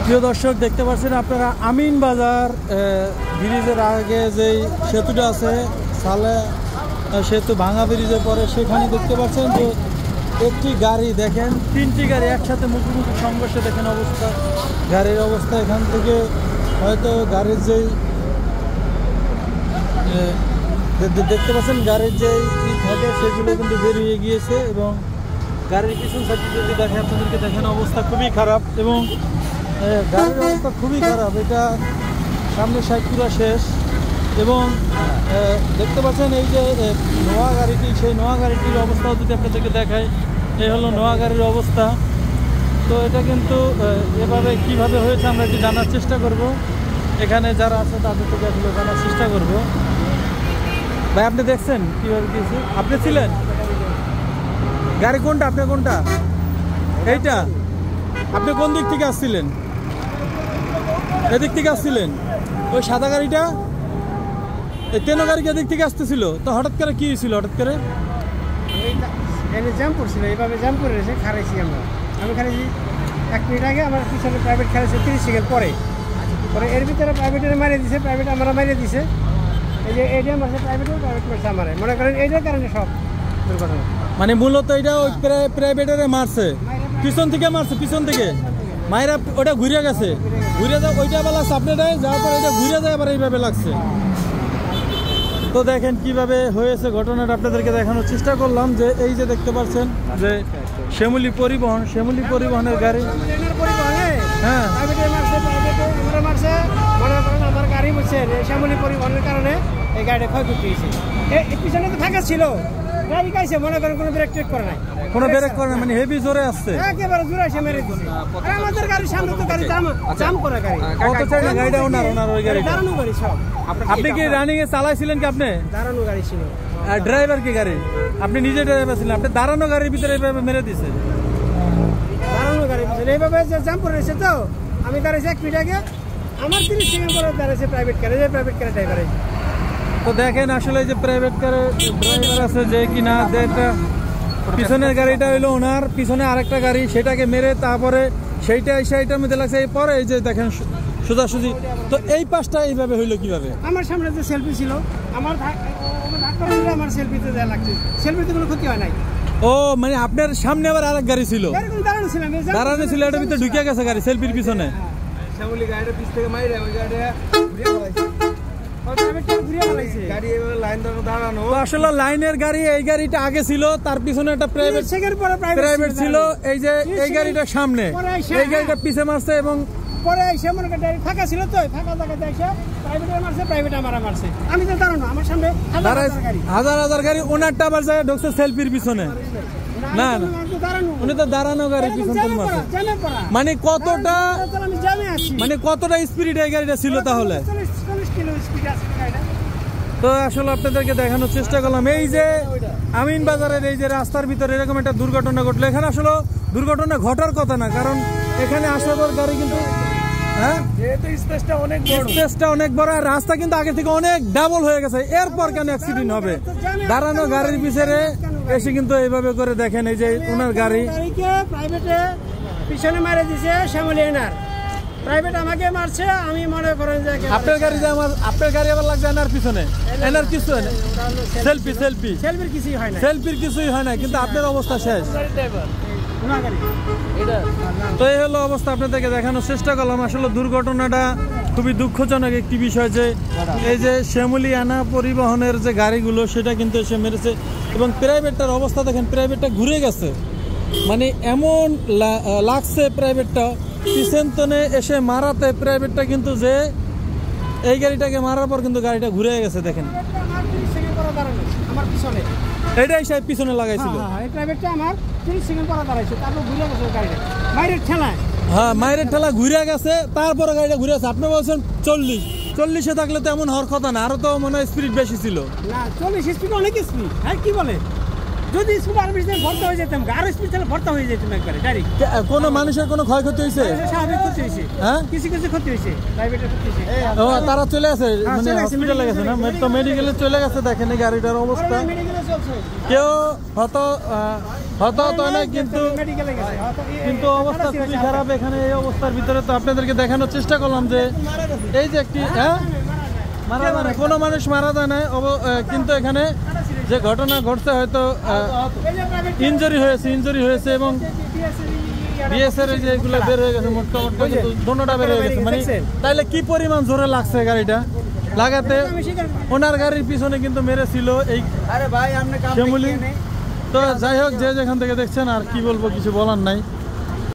প্রিয় দর্শক, দেখতে পাচ্ছেন আপনারা আমিন বাজার ব্রিজের আগে যেই সেতুটা আছে, সালে সেতু ভাঙা ব্রিজের পরে, সেখানে দেখতে পাচ্ছেন যে একটি গাড়ি, দেখেন তিনটি গাড়ি একসাথে মুখোমুখি সংঘর্ষে, দেখেন অবস্থা, গাড়ির অবস্থা। এখান থেকে হয়তো গাড়ির যেই দেখতে পাচ্ছেন গাড়ির যেই থাকে সেগুলো কিন্তু বেরিয়ে গিয়েছে, এবং গাড়ির পিছন সাইডে যদি দেখে আপনাদেরকে, দেখেন অবস্থা খুবই খারাপ, এবং গাড়ির অবস্থা খুবই খারাপ। এটা সামনের সাইড পুরো শেষ, এবং দেখতে পাচ্ছেন এই যে নোয়া গাড়িটি, সেই নোয়া গাড়িটির অবস্থাও যদি আপনাদেরকে দেখায়, এই হলো নোয়া গাড়ির অবস্থা। তো এটা কিন্তু এভাবে কিভাবে হয়েছে আমরা একটু জানার চেষ্টা করব, এখানে যারা আছে তাদের থেকে আসলে জানার চেষ্টা করব। ভাই, আপনি দেখছেন কীভাবে দিয়েছে? আপনি ছিলেন গাড়ি কোনটা? আপনার কোনটা? এইটা? আপনি কোন দিক থেকে আসছিলেন? এদিক থেকে আসছিলেন? ওই সাদা গাড়িটা, এই তেনো গাড়ি এদিক থেকে আসতেছিল, তো হঠাৎ করে কি হয়েছিল? হঠাৎ করে জ্যাম করছিল, এইভাবে জ্যাম করে রয়েছে, খারাইছি আমি খারাইছি 1 মিনিট আগে, আমার পিছনে প্রাইভেট খারাইছে 30 সেকেন্ড পরে এর ভিতরে প্রাইভেটের মারিয়ে দিছে, প্রাইভেট আমরা মারিয়ে দিছে। এই যে এডিএম মারছে প্রাইভেট মারছে আমার, মনে করেন এইটার কারণে সব দুর্ঘটনা। মানে মূলত এটা ওই প্রাইভেটের মারছে, পিছন থেকে মারছে, পিছন থেকে মায়েরা ওটা ঘুরে গেছে, ঘুরে যায় ওইটা আবার লাগছে আপনারাই যাওয়ার পরে, এটা ঘুরে যায় আবার এইভাবে লাগছে। তো দেখেন কিভাবে হয়েছে ঘটনাটা, আপনাদেরকে দেখানোর চেষ্টা করলাম। যে এই যে দেখতে পাচ্ছেন যে শ্যামলী পরিবহনের গাড়ি, হ্যাঁ আমার গাড়ি বলছে শ্যামলী পরিবহনের কারণে এই গাড়িটা ক্ষয়ক্ষতি হয়েছে। পিছনে তো ফাঁকা ছিল, গাড়ি গাইছে, মনে করেন কোনো ব্রেক টেক করে নাই, কোনো ব্রেক করে না, মানে হেভি জোরে আসছে, একেবারে জোরে এসে মেরে দিছে। আর আমাদের গাড়ি সামনে তো গাড়ি জাম করা গাড়ি, কত চাই না গাড়িটা ওনার ওই গাড়ি দাঁড়ানো গাড়ি সব। আপনি কি রানিং এ চালাইছিলেন কি? আপনি দাঁড়ানো গাড়ি ছিল, আর ড্রাইভার কি গাড়ি? আপনি নিজে ড্রাইভার ছিলেন, আপনি দাঁড়ানো গাড়ির ভিতরে এইভাবে মেরে দিছে? দাঁড়ানো গাড়ি পিছনে এইভাবে জাম করে রয়েছে। তো আমি দাঁড়াইছি 1 মিনিট আগে, আমার 30 সেকেন্ড পরে দাঁড়াইছে প্রাইভেট কারে, ড্রাইভার। তো দেখেন আসলে যে প্রাইভেট কারে ড্রাইভার আছে যে কিনা, পিছনের গাড়িটা হইলো ওনার, পিছনে আরেকটা গাড়ি, সেটাকে মেরে তারপরে সেইটার মধ্যে লাগছে। এরপরে এই যে দেখেন সোজাসুজি, তো এই পাশটা এইভাবে হইলো কিভাবে? আমার সামনে যে সেলফি ছিল, আমার সেলফিতে দেওয়া লাগছে, সেলফিতে কোনো ক্ষতি হয় নাই। ও মানে আপনার সামনে আবার আরেক গাড়ি ছিল, দাঁড়ানো ছিল, এটার ভিতরে ঢুকে গেছে গাড়ি সেলফির পিছনে। আসলে লাইনের গাড়ি, এই গাড়িটা আগে ছিল, তার পিছনে একটা প্রাইভেট ছিল, এই যে এই গাড়িটা সামনে, এই গাড়িটা পিছে মারছে, এবং পরে এসে মনে করেন ফাঁকা ছিল, তো ফাঁকা জায়গাতে এসে প্রাইভেটে মারছে, প্রাইভেট আমার মারছে। আমি তো দাঁড়ানো, আমার সামনে হাজার গাড়ি, ওনারটা আবার যায় ঢুকছে সেলফির পিছনে। না না, উনি তো দাঁড়ানো গাড়ি পিছন থেকে মারছে। মানে কতটা স্পিড এই গাড়িটা ছিল তাহলে? তো আসলে আপনাদেরকে দেখানোর চেষ্টা করলাম এই যে আমিন বাজারের এই যে রাস্তার ভিতরে এরকম একটা দুর্ঘটনা ঘটলো। এখানে আসলে দুর্ঘটনা ঘটার কথা না, কারণ এখানে আসার গাড়ি কিন্তু স্পেসটা অনেক বড়, আর রাস্তা কিন্তু আগে থেকে অনেক ডাবল হয়ে গেছে, এরপর কেন অ্যাক্সিডেন্ট হবে? দাঁড়ানো গাড়ির পিছনে এসে কিন্তু এইভাবে করে দেখেন, এই যে ওনার গাড়ি প্রাইভেটে পিছনে মারে দিছে, শ্যামলী এনার প্রাইভেট আমাকে মারছে। আমি মনে করেন যে আপনার গাড়ি যে আপনার গাড়ি আবার লাগছে এনার পিছনে, এনার কিছু সেলফির কিছুই হয় না, কিন্তু আপনার অবস্থা শেষ। তো এই হলো অবস্থা, আপনাদেরকে দেখানোর চেষ্টা করলাম। আসলে দুর্ঘটনাটা খুবই দুঃখজনক একটি বিষয়, যে এই যে শ্যামলী আনা পরিবহনের যে গাড়িগুলো, সেটা কিন্তু এসে মেরেছে, এবং প্রাইভেটটার অবস্থা দেখেন, প্রাইভেটটা ঘুরে গেছে, মানে এমন লাগছে প্রাইভেটটা পিছন তনে এসে মারাতে, প্রাইভেটটা কিন্তু যে এই গাড়িটাকে মারার পর কিন্তু গাড়িটা ঘুরে গেছে। দেখেন এটাই সাহেব পিছনে লাগাইছিল, হ্যাঁ মায়ের ঠেলা ঘুরে গেছে, তারপরে গাড়িটা ঘুরে গেছে। আপনি বলছেন 40-এ থাকলে তো এমন হওয়ার কথা না, আরো তো মনে হয় স্পিড বেশি ছিল। না 40 স্পিড অনেক স্পিড, হ্যাঁ কি বলে? যদি সুপার স্পেশাল ভর্তা হয়ে যেতাম আরো স্পেশাল ভর্তা হয়ে যেতাম একবারে ডাইরেক্ট। কোনো মানুষের কোনো ক্ষয়ক্ষতি হয়েছে? স্বাভাবিক ক্ষতি হয়েছে, হ্যাঁ কিছু কিছু ক্ষতি হয়েছে, প্রাইভেটের ক্ষতি হয়েছে। ও তারা চলে গেছে মানে চলে গেছে, হসপিটালে গেছে না? তো মেডিকেলে চলে গেছে, দেখেন এই গাড়িটার অবস্থা। মেডিকেলে চলছে, কেউ হতাহত হয় না, কিন্তু মেডিকেলে গেছে, হয়তো কিন্তু অবস্থা খুবই খারাপ এখানে। এই অবস্থার ভিতরে তো আপনাদেরকে দেখানোর চেষ্টা করলাম যে এই যে একটি মারা যায় না, কোনো মানুষ মারা যায় না, কিন্তু এখানে যে ঘটনা ঘটছে হয়তো ইনজুরি হয়েছে এবং বিএসএর যে এগুলো বের হয়ে গেছে, মোটকা কিন্তু দোনোটা বের হয়ে গেছে। মানে তাইলে কি পরিমাণ জোরে লাগছে গাড়িটা লাগাতে। ওনার গাড়ির পিছনে কিন্তু মেরেছিল এই শ্যামলী। তো যাই হোক, যে যেখান থেকে দেখছেন, আর কি বলবো, কিছু বলার নাই।